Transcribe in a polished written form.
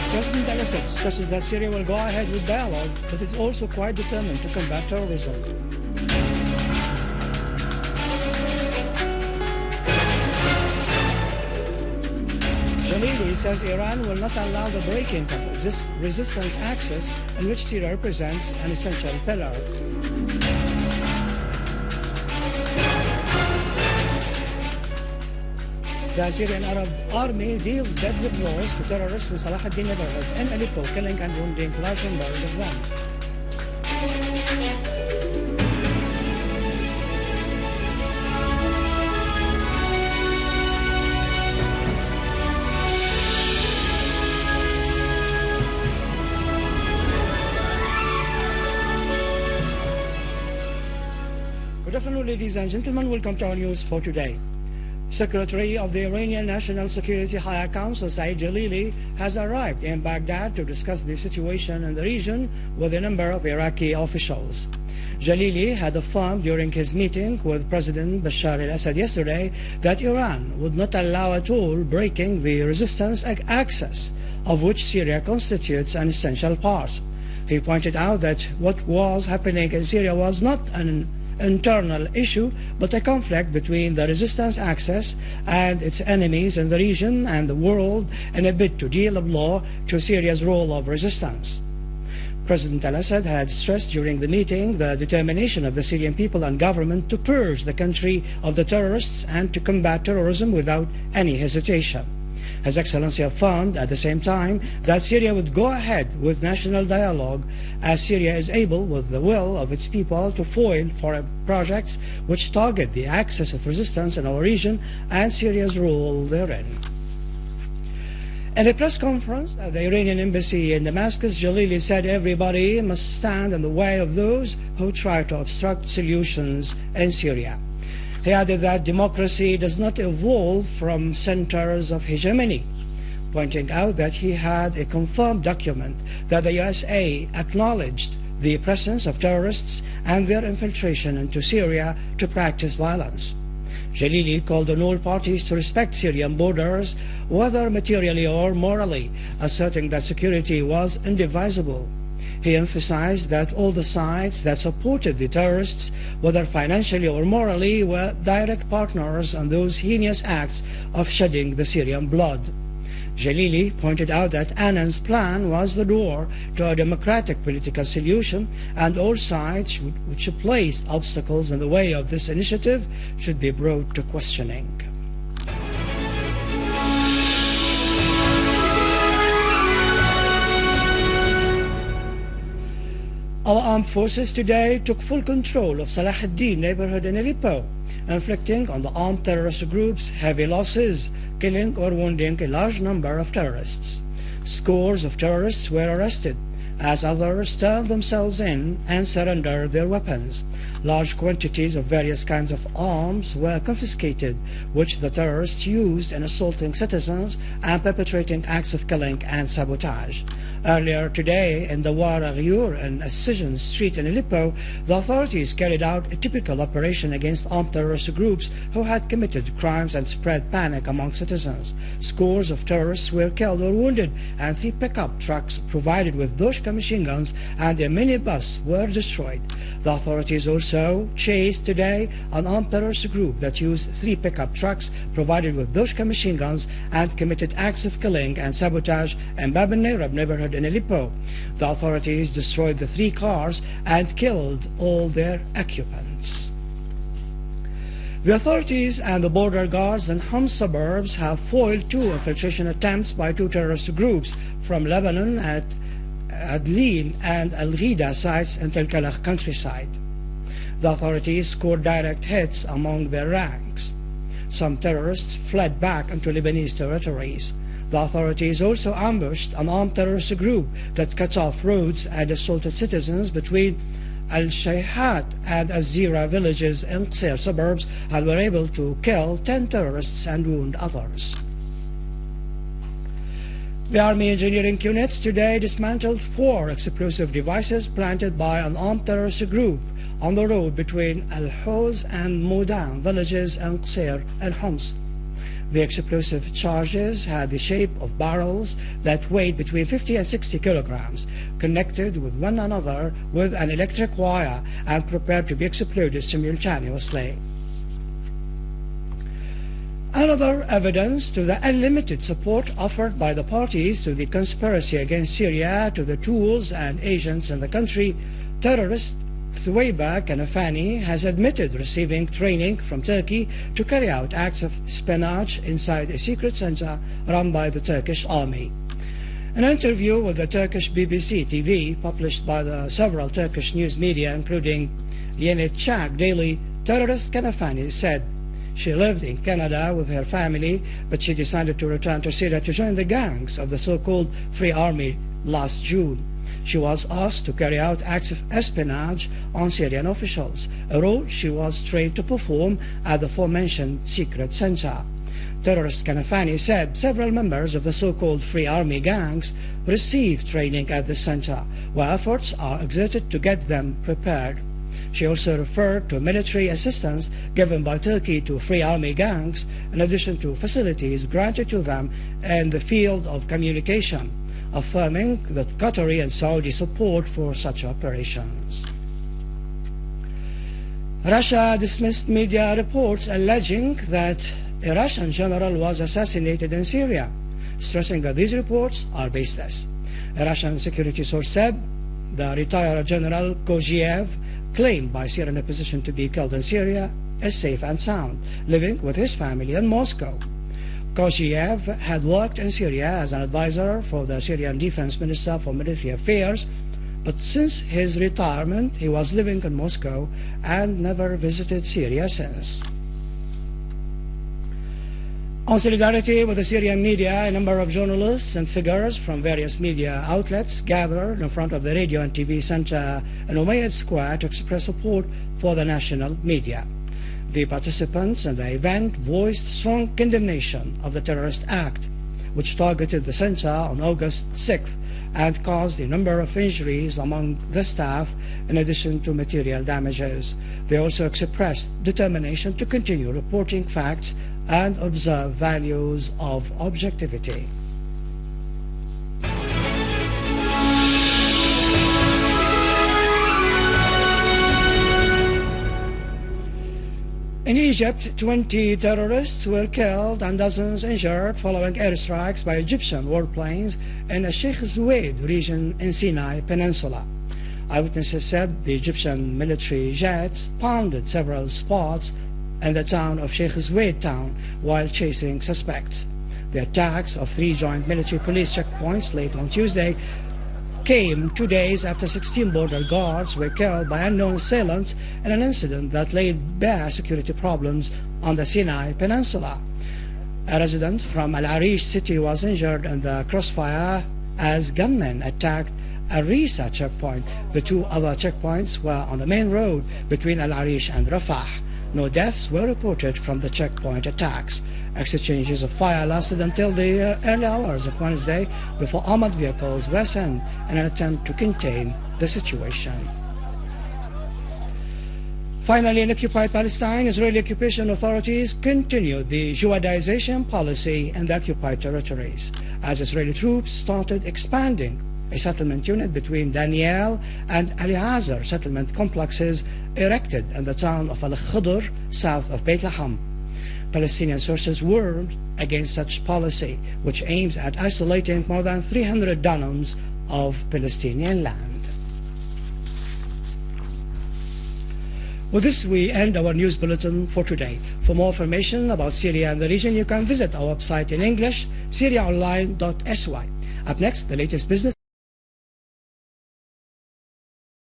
President al-Assad stresses that Syria will go ahead with dialogue, but it's also quite determined to combat terrorism. Jalili says Iran will not allow the breaking of resistance access, in which Syria represents an essential pillar. The Syrian Arab Army deals deadly blows to terrorists in Salah neighborhood in Aleppo, killing and wounding large numbers of them. Good afternoon, ladies and gentlemen. Welcome to our news for today. Secretary of the Iranian National Security High Council, Saeed Jalili, has arrived in Baghdad to discuss the situation in the region with a number of Iraqi officials. Jalili had affirmed during his meeting with President Bashar al-Assad yesterday that Iran would not allow at all breaking the resistance access, of which Syria constitutes an essential part. He pointed out that what was happening in Syria was not an internal issue, but a conflict between the resistance axis and its enemies in the region and the world in a bid to deal a blow to Syria's role of resistance. President al-Assad had stressed during the meeting the determination of the Syrian people and government to purge the country of the terrorists and to combat terrorism without any hesitation. His Excellency affirmed at the same time that Syria would go ahead with national dialogue, as Syria is able, with the will of its people, to foil foreign projects which target the axis of resistance in our region and Syria's role therein. In a press conference at the Iranian embassy in Damascus, Jalili said everybody must stand in the way of those who try to obstruct solutions in Syria. He added that democracy does not evolve from centers of hegemony, pointing out that he had a confirmed document that the USA acknowledged the presence of terrorists and their infiltration into Syria to practice violence. Jalili called on all parties to respect Syrian borders, whether materially or morally, asserting that security was indivisible. He emphasized that all the sides that supported the terrorists, whether financially or morally, were direct partners in those heinous acts of shedding the Syrian blood. Jalili pointed out that Annan's plan was the door to a democratic political solution, and all sides which placed obstacles in the way of this initiative should be brought to questioning. Our armed forces today took full control of Salah neighborhood in Aleppo, inflicting on the armed terrorist groups heavy losses, killing or wounding a large number of terrorists. Scores of terrorists were arrested, as others turned themselves in and surrendered their weapons. Large quantities of various kinds of arms were confiscated, which the terrorists used in assaulting citizens and perpetrating acts of killing and sabotage. Earlier today, in the Wara Ghyour and Assajan Street in Aleppo, the authorities carried out a typical operation against armed terrorist groups who had committed crimes and spread panic among citizens. Scores of terrorists were killed or wounded, and 3 pickup trucks provided with Doshka machine guns and a minibus were destroyed. The authorities also chased today an armed terrorist group that used 3 pickup trucks provided with Doshka machine guns and committed acts of killing and sabotage in Bab al-Nayrab neighborhood in Aleppo. The authorities destroyed the 3 cars and killed all their occupants. The authorities and the border guards in Homs suburbs have foiled 2 infiltration attempts by 2 terrorist groups from Lebanon at Adlin and Al-Ghida sites in Telkalakh countryside. The authorities scored direct hits among their ranks. Some terrorists fled back into Lebanese territories. The authorities also ambushed an armed terrorist group that cut off roads and assaulted citizens between Al-Shayhat and Az-Zira villages in Qsir suburbs, and were able to kill 10 terrorists and wound others. The Army engineering units today dismantled 4 explosive devices planted by an armed terrorist group on the road between Al-Hawz and Moudan villages in Qsir and Homs. The explosive charges had the shape of barrels that weighed between 50 and 60 kilograms, connected with one another with an electric wire and prepared to be exploded simultaneously. Another evidence to the unlimited support offered by the parties to the conspiracy against Syria to the tools and agents in the country, terrorist Thuwaybah Kanafani has admitted receiving training from Turkey to carry out acts of espionage inside a secret center run by the Turkish army. In an interview with the Turkish BBC TV published by the several Turkish news media including Yeni Çağ Daily, terrorist Kanafani said she lived in Canada with her family, but she decided to return to Syria to join the gangs of the so-called Free Army last June. She was asked to carry out acts of espionage on Syrian officials, a role she was trained to perform at the aforementioned secret center. Terrorist Kanafani said several members of the so-called Free Army gangs received training at the center, where efforts are exerted to get them prepared. She also referred to military assistance given by Turkey to Free Army gangs, in addition to facilities granted to them in the field of communication, affirming the Qatari and Saudi support for such operations. Russia dismissed media reports alleging that a Russian general was assassinated in Syria, stressing that these reports are baseless. A Russian security source said the retired General Kozhiev, claimed by Syrian opposition to be killed in Syria, is safe and sound, living with his family in Moscow. Kozhiev had worked in Syria as an advisor for the Syrian Defense Minister for Military Affairs, but since his retirement he was living in Moscow and never visited Syria since. On solidarity with the Syrian media, a number of journalists and figures from various media outlets gathered in front of the radio and TV center in Umayyad Square to express support for the national media. The participants in the event voiced strong condemnation of the terrorist act, which targeted the center on August 6th and caused a number of injuries among the staff in addition to material damages. They also expressed determination to continue reporting facts and observe values of objectivity. In Egypt, 20 terrorists were killed and dozens injured following airstrikes by Egyptian warplanes in the Sheikh Zayed region in Sinai Peninsula. Eyewitnesses said the Egyptian military jets pounded several spots in the town of Sheikh Zayed town while chasing suspects. The attacks of 3 joint military police checkpoints late on Tuesday came 2 days after 16 border guards were killed by unknown assailants in an incident that laid bare security problems on the Sinai Peninsula. A resident from Al-Arish city was injured in the crossfire as gunmen attacked a Risa checkpoint. The 2 other checkpoints were on the main road between Al-Arish and Rafah. No deaths were reported from the checkpoint attacks. Exchanges of fire lasted until the early hours of Wednesday before armored vehicles were sent in an attempt to contain the situation. Finally, in occupied Palestine, Israeli occupation authorities continued the Judaization policy in the occupied territories as Israeli troops started expanding a settlement unit between Daniel and Eliezer settlement complexes erected in the town of Al-Khudr, south of Bethlehem. Palestinian sources warned against such policy, which aims at isolating more than 300 dunams of Palestinian land. With this, we end our news bulletin for today. For more information about Syria and the region, you can visit our website in English, syriaonline.sy. Up next, the latest business